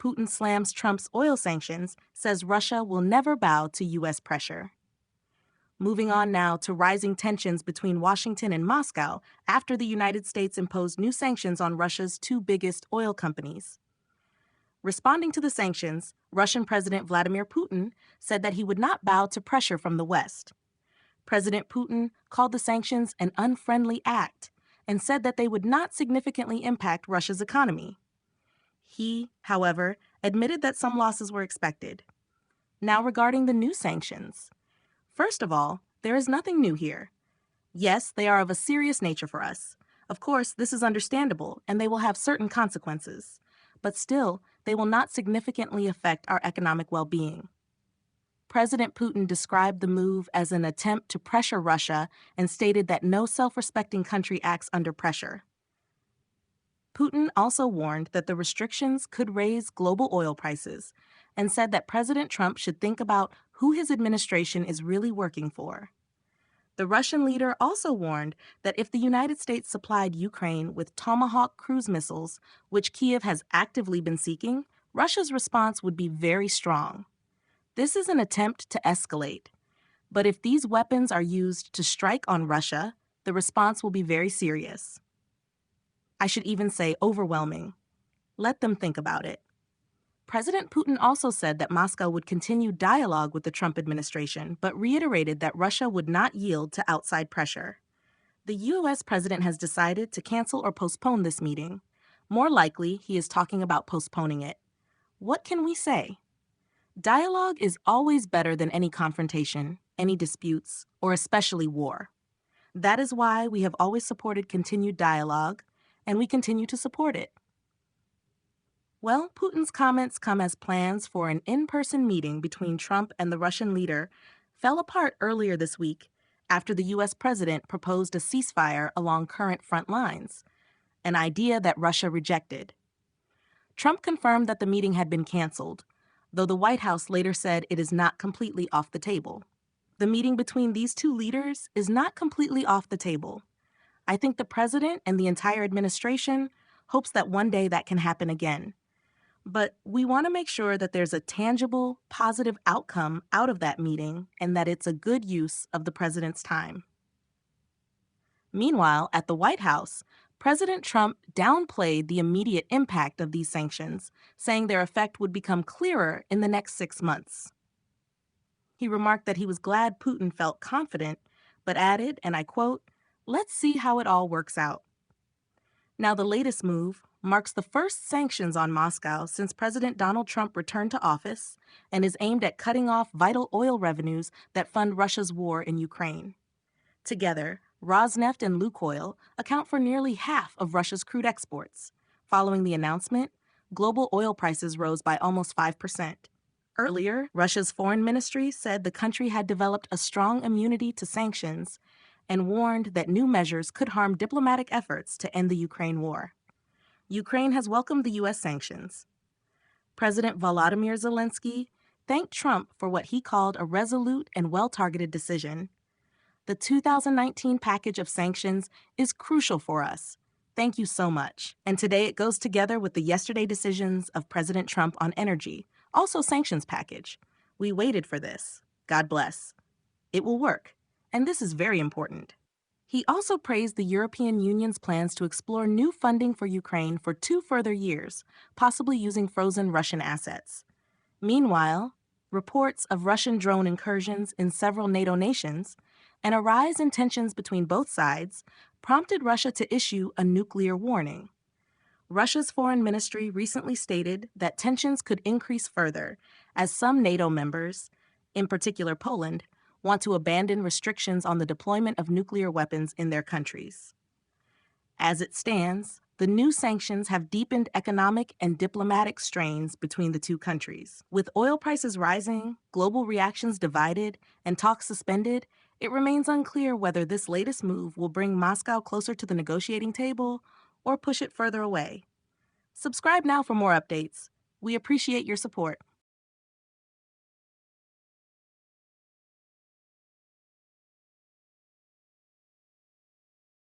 Putin slams Trump's oil sanctions, says Russia will never bow to U.S. pressure. Moving on now to rising tensions between Washington and Moscow after the United States imposed new sanctions on Russia's two biggest oil companies. Responding to the sanctions, Russian President Vladimir Putin said that he would not bow to pressure from the West. President Putin called the sanctions an unfriendly act and said that they would not significantly impact Russia's economy. He, however, admitted that some losses were expected. Now regarding the new sanctions. First of all, there is nothing new here. Yes, they are of a serious nature for us. Of course, this is understandable, and they will have certain consequences. But still, they will not significantly affect our economic well-being. President Putin described the move as an attempt to pressure Russia and stated that no self-respecting country acts under pressure. Putin also warned that the restrictions could raise global oil prices and said that President Trump should think about who his administration is really working for. The Russian leader also warned that if the United States supplied Ukraine with Tomahawk cruise missiles, which Kyiv has actively been seeking, Russia's response would be very strong. This is an attempt to escalate. But if these weapons are used to strike on Russia, the response will be very serious. I should even say overwhelming. Let them think about it. President Putin also said that Moscow would continue dialogue with the Trump administration, but reiterated that Russia would not yield to outside pressure. The U.S. president has decided to cancel or postpone this meeting. More likely, he is talking about postponing it. What can we say? Dialogue is always better than any confrontation, any disputes, or especially war. That is why we have always supported continued dialogue, and we continue to support it. Well, Putin's comments come as plans for an in-person meeting between Trump and the Russian leader fell apart earlier this week after the U.S. president proposed a ceasefire along current front lines, an idea that Russia rejected. Trump confirmed that the meeting had been canceled, though the White House later said it is not completely off the table. The meeting between these two leaders is not completely off the table. I think the president and the entire administration hopes that one day that can happen again. But we want to make sure that there's a tangible, positive outcome out of that meeting and that it's a good use of the president's time. Meanwhile, at the White House, President Trump downplayed the immediate impact of these sanctions, saying their effect would become clearer in the next 6 months. He remarked that he was glad Putin felt confident, but added, and I quote, "Let's see how it all works out." Now, the latest move marks the first sanctions on Moscow since President Donald Trump returned to office and is aimed at cutting off vital oil revenues that fund Russia's war in Ukraine. Together, Rosneft and Lukoil account for nearly half of Russia's crude exports. Following the announcement, global oil prices rose by almost 5%. Earlier, Russia's foreign ministry said the country had developed a strong immunity to sanctions and warned that new measures could harm diplomatic efforts to end the Ukraine war. Ukraine has welcomed the U.S. sanctions. President Volodymyr Zelensky thanked Trump for what he called a resolute and well-targeted decision. The 2019 package of sanctions is crucial for us. Thank you so much. And today it goes together with the yesterday decisions of President Trump on energy, also sanctions package. We waited for this. God bless. It will work. And this is very important. He also praised the European Union's plans to explore new funding for Ukraine for 2 further years, possibly using frozen Russian assets. Meanwhile, reports of Russian drone incursions in several NATO nations and a rise in tensions between both sides prompted Russia to issue a nuclear warning. Russia's foreign ministry recently stated that tensions could increase further as some NATO members, in particular Poland, want to abandon restrictions on the deployment of nuclear weapons in their countries. As it stands, the new sanctions have deepened economic and diplomatic strains between the two countries. With oil prices rising, global reactions divided, and talks suspended, it remains unclear whether this latest move will bring Moscow closer to the negotiating table or push it further away. Subscribe now for more updates. We appreciate your support.